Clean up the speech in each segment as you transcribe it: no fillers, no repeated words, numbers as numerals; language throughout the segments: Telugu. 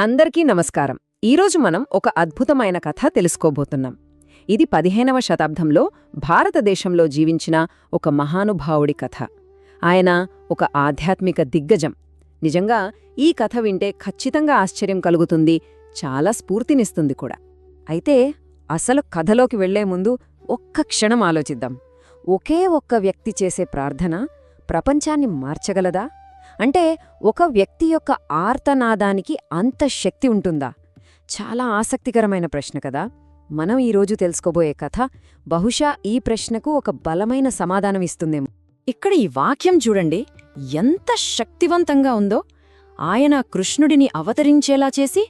అందరికీ నమస్కారం. ఈరోజు మనం ఒక అద్భుతమైన కథ తెలుసుకోబోతున్నాం. ఇది 15వ శతాబ్దంలో భారతదేశంలో జీవించిన ఒక మహానుభావుడి కథ. ఆయన ఒక ఆధ్యాత్మిక దిగ్గజం. నిజంగా ఈ కథ వింటే ఖచ్చితంగా ఆశ్చర్యం కలుగుతుంది, చాలా స్ఫూర్తినిస్తుంది కూడా. అయితే అసలు కథలోకి వెళ్లే ముందు ఒక్క క్షణం ఆలోచిద్దాం. ఒకే ఒక్క వ్యక్తి చేసే ప్రార్థన ప్రపంచాన్ని మార్చగలదా? అంటే ఒక వ్యక్తి యొక్క ఆర్తనాదానికి అంత శక్తి ఉంటుందా? చాలా ఆసక్తికరమైన ప్రశ్న కదా. మనం ఈరోజు తెలుసుకోబోయే కథ బహుశా ఈ ప్రశ్నకు ఒక బలమైన సమాధానం ఇస్తుందేమో. ఇక్కడ ఈ వాక్యం చూడండి, ఎంత శక్తివంతంగా ఉందో. ఆయన కృష్ణుడిని అవతరించేలా చేసి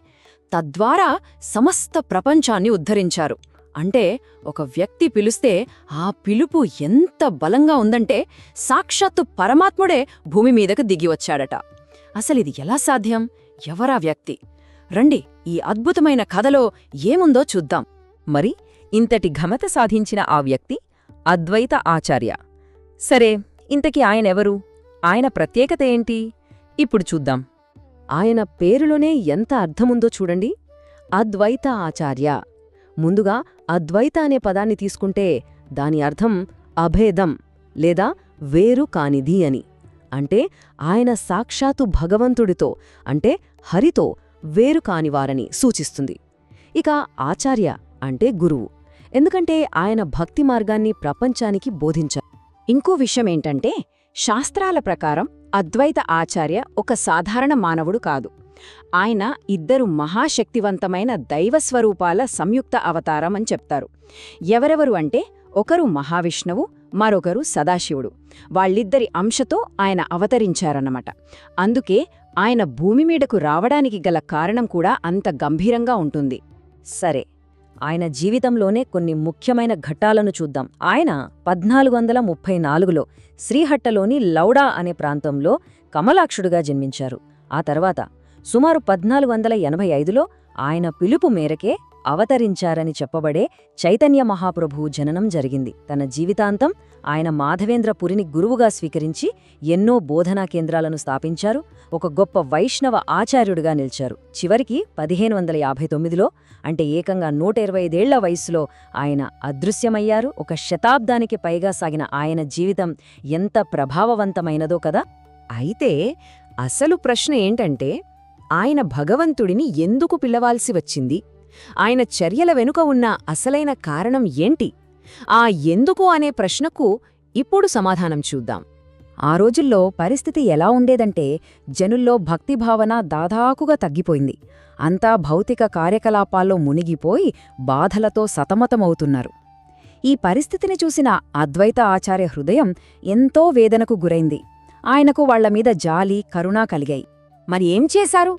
తద్వారా సమస్త ప్రపంచాన్ని ఉద్ధరించారు. అంటే ఒక వ్యక్తి పిలిస్తే ఆ పిలుపు ఎంత బలంగా ఉందంటే సాక్షాత్తు పరమాత్ముడే భూమి మీదకు దిగివచ్చాడట. అసలిది ఎలా సాధ్యం? ఎవరా వ్యక్తి? రండి, ఈ అద్భుతమైన కథలో ఏముందో చూద్దాం. మరి ఇంతటి ఘనత సాధించిన ఆ వ్యక్తి అద్వైత ఆచార్య. సరే, ఇంతకీ ఆయనెవరు? ఆయన ప్రత్యేకత ఏంటి? ఇప్పుడు చూద్దాం. ఆయన పేరులోనే ఎంత అర్థముందో చూడండి. అద్వైత ఆచార్య. ముందుగా అద్వైత అనే పదాన్ని తీసుకుంటే దాని అర్థం అభేదం లేదా వేరు కానిది అని. అంటే ఆయన సాక్షాత్తు భగవంతుడితో అంటే హరితో వేరు కానివారని సూచిస్తుంది. ఇక ఆచార్య అంటే గురువు, ఎందుకంటే ఆయన భక్తి మార్గాన్ని ప్రపంచానికి బోధించారు. ఇంకో విషయమేంటంటే శాస్త్రాల ప్రకారం అద్వైత ఆచార్య ఒక సాధారణ మానవుడు కాదు. ఆయన ఇద్దరు మహాశక్తివంతమైన దైవస్వరూపాల సంయుక్త అవతారం అని చెప్తారు. ఎవరెవరు అంటే ఒకరు మహావిష్ణువు, మరొకరు సదాశివుడు. వాళ్ళిద్దరి అంశతో ఆయన అవతరించారన్నమాట. అందుకే ఆయన భూమి మీదకు రావడానికి గల కారణం కూడా అంత గంభీరంగా ఉంటుంది. సరే, ఆయన జీవితంలోనే కొన్ని ముఖ్యమైన ఘట్టాలను చూద్దాం. ఆయన 1434లో శ్రీహట్టలోని లౌడా అనే ప్రాంతంలో కమలాక్షుడుగా జన్మించారు. ఆ తర్వాత సుమారు 1485లో ఆయన పిలుపు మేరకే అవతరించారని చెప్పబడే చైతన్య మహాప్రభువు జననం జరిగింది. తన జీవితాంతం ఆయన మాధవేంద్రపురిని గురువుగా స్వీకరించి ఎన్నో బోధనా కేంద్రాలను స్థాపించారు. ఒక గొప్ప వైష్ణవ ఆచార్యుడిగా నిలిచారు. చివరికి 1559లో అంటే ఏకంగా 125 వయస్సులో ఆయన అదృశ్యమయ్యారు. ఒక శతాబ్దానికి పైగా సాగిన ఆయన జీవితం ఎంత ప్రభావవంతమైనదో కదా. అయితే అసలు ప్రశ్న ఏంటంటే ఆయన భగవంతుడిని ఎందుకు పిలవాల్సి వచ్చింది? ఆయన చర్యల వెనుక ఉన్న అసలైన కారణం ఏంటి? ఆ ఎందుకు అనే ప్రశ్నకు ఇప్పుడు సమాధానం చూద్దాం. ఆ రోజుల్లో పరిస్థితి ఎలా ఉండేదంటే జనుల్లో భక్తిభావన దాదాపుగా తగ్గిపోయింది. అంతా భౌతిక కార్యకలాపాల్లో మునిగిపోయి బాధలతో సతమతమవుతున్నారు. ఈ పరిస్థితిని చూసిన అద్వైత ఆచార్య హృదయం ఎంతో వేదనకు గురైంది. ఆయనకు వాళ్లమీద జాలి, కరుణ కలిగాయి. మరి ఏం చేశారు?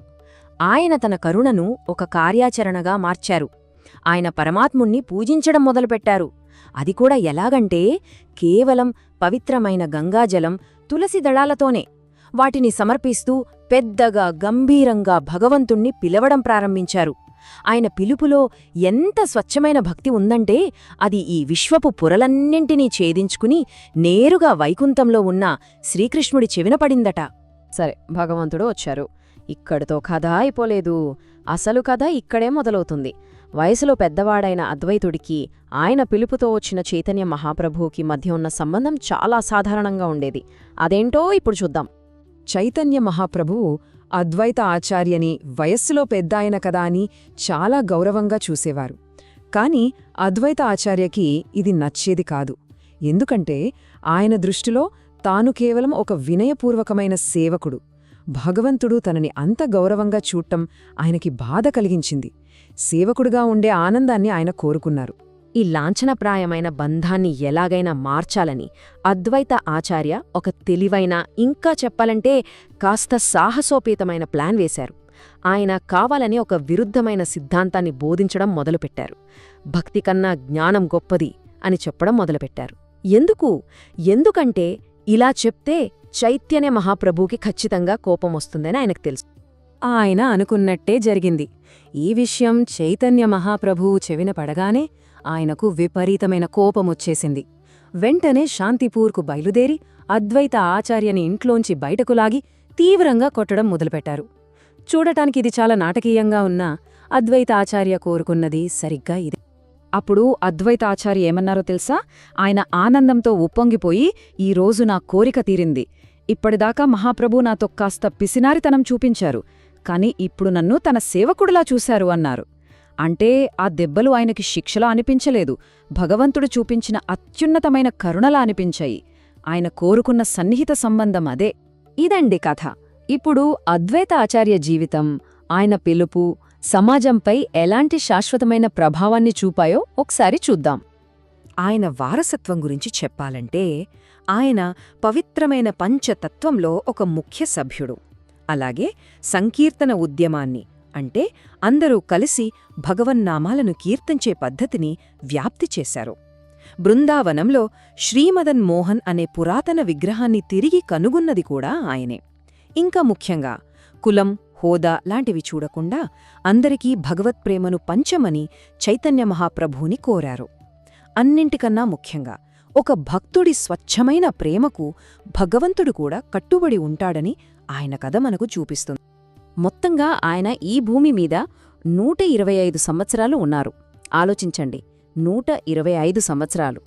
ఆయన తన కరుణను ఒక కార్యాచరణగా మార్చారు. ఆయన పరమాత్ముణ్ణి పూజించడం మొదలుపెట్టారు. అది కూడా ఎలాగంటే కేవలం పవిత్రమైన గంగాజలం, తులసి దళాలతోనే. వాటిని సమర్పిస్తూ పెద్దగా గంభీరంగా భగవంతుణ్ణి పిలవడం ప్రారంభించారు. ఆయన పిలుపులో ఎంత స్వచ్ఛమైన భక్తి ఉందంటే అది ఈ విశ్వపు పొరలన్నింటినీ ఛేదించుకుని నేరుగా వైకుంఠంలో ఉన్న శ్రీకృష్ణుడి చెవిన పడిందట. సరే, భగవంతుడు వచ్చారు. ఇక్కడితో కథ అయిపోలేదు. అసలు కథ ఇక్కడే మొదలవుతుంది. వయసులో పెద్దవాడైన అద్వైతుడికి ఆయన పిలుపుతో వచ్చిన చైతన్య మహాప్రభువుకి మధ్య ఉన్న సంబంధం చాలా సాధారణంగా ఉండేది. అదేంటో ఇప్పుడు చూద్దాం. చైతన్య మహాప్రభువు అద్వైత ఆచార్యని వయస్సులో పెద్దాయన కదా అని చాలా గౌరవంగా చూసేవారు. కాని అద్వైత ఆచార్యకి ఇది నచ్చేది కాదు. ఎందుకంటే ఆయన దృష్టిలో తాను కేవలం ఒక వినయపూర్వకమైన సేవకుడు. భగవంతుడు తనని అంత గౌరవంగా చూడటం ఆయనకి బాధ కలిగించింది. సేవకుడుగా ఉండే ఆనందాన్ని ఆయన కోరుకున్నారు. ఈ లాంఛనప్రాయమైన బంధాన్ని ఎలాగైనా మార్చాలని అద్వైత ఆచార్య ఒక తెలివైన, ఇంకా చెప్పాలంటే కాస్త సాహసోపేతమైన ప్లాన్ వేశారు. ఆయన కావాలని ఒక విరుద్ధమైన సిద్ధాంతాన్ని బోధించడం మొదలుపెట్టారు. భక్తి కన్నా జ్ఞానం గొప్పది అని చెప్పడం మొదలుపెట్టారు. ఎందుకంటే ఇలా చెప్తే చైతన్య మహాప్రభువుకి ఖచ్చితంగా కోపమొస్తుందని ఆయనకు తెలుసు. ఆయన అనుకున్నట్టే జరిగింది. ఈ విషయం చైతన్య మహాప్రభువు చెవిన పడగానే ఆయనకు విపరీతమైన కోపమొచ్చేసింది. వెంటనే శాంతిపూర్కు బయలుదేరి అద్వైత ఆచార్యని ఇంట్లోంచి బయటకు లాగి తీవ్రంగా కొట్టడం మొదలుపెట్టారు. చూడటానికి ఇది చాలా నాటకీయంగా ఉన్నా అద్వైత ఆచార్య కోరుకున్నది సరిగ్గా ఇది. అప్పుడు అద్వైత ఆచార్య ఏమన్నారో తెలుసా? ఆయన ఆనందంతో ఉప్పొంగిపోయి, ఈరోజు నా కోరిక తీరింది. ఇప్పటిదాకా మహాప్రభు నాతో కాస్త పిసినారితనం చూపించారు, కాని ఇప్పుడు నన్ను తన సేవకుడిలా చూశారు అన్నారు. అంటే ఆ దెబ్బలు ఆయనకి శిక్షలా అనిపించలేదు, భగవంతుడు చూపించిన అత్యున్నతమైన కరుణలా అనిపించాయి. ఆయన కోరుకున్న సన్నిహిత సంబంధం అదే. ఇదండి కథ. ఇప్పుడు అద్వైత ఆచార్య జీవితం, ఆయన పిలుపు సమాజంపై ఎలాంటి శాశ్వతమైన ప్రభావాన్ని చూపాయో ఒకసారి చూద్దాం. ఆయన వారసత్వం గురించి చెప్పాలంటే, ఆయన పవిత్రమైన పంచతత్వంలో ఒక ముఖ్య సభ్యుడు. అలాగే సంకీర్తన ఉద్యమాన్ని, అంటే అందరూ కలిసి భగవన్నామాలను కీర్తించే పద్ధతిని వ్యాప్తి చేశారు. బృందావనంలో శ్రీమదన్ మోహన్ అనే పురాతన విగ్రహాన్ని తిరిగి కనుగొన్నది కూడా ఆయనే. ఇంకా ముఖ్యంగా కులం, హోదా లాంటివి చూడకుండా అందరికీ భగవత్ప్రేమను పంచమని చైతన్య మహాప్రభువుని కోరారు. అన్నింటికన్నా ముఖ్యంగా ఒక భక్తుడి స్వచ్ఛమైన ప్రేమకు భగవంతుడు కూడా కట్టుబడి ఉంటాడని ఆయన కథ మనకు చూపిస్తుంది. మొత్తంగా ఆయన ఈ భూమి మీద 125 సంవత్సరాలు ఉన్నారు. ఆలోచించండి, 125 సంవత్సరాలు.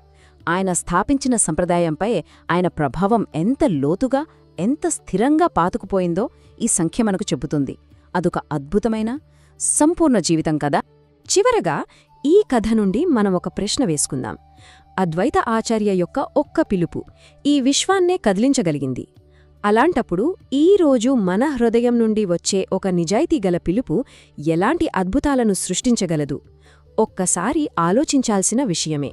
ఆయన స్థాపించిన సంప్రదాయంపై ఆయన ప్రభావం ఎంత లోతుగా, ఎంత స్థిరంగా పాతుకుపోయిందో ఈ సంఖ్య మనకు చెబుతుంది. అదొక అద్భుతమైన సంపూర్ణ జీవితం కదా. చివరగా ఈ కథ నుండి మనం ఒక ప్రశ్న వేసుకుందాం. అద్వైత ఆచార్య యొక్క ఒక్క పిలుపు ఈ విశ్వాన్నే కదిలించగలిగింది. అలాంటప్పుడు ఈరోజు మన హృదయం నుండి వచ్చే ఒక నిజాయితీగల పిలుపు ఎలాంటి అద్భుతాలను సృష్టించగలదు? ఒక్కసారి ఆలోచించాల్సిన విషయమే.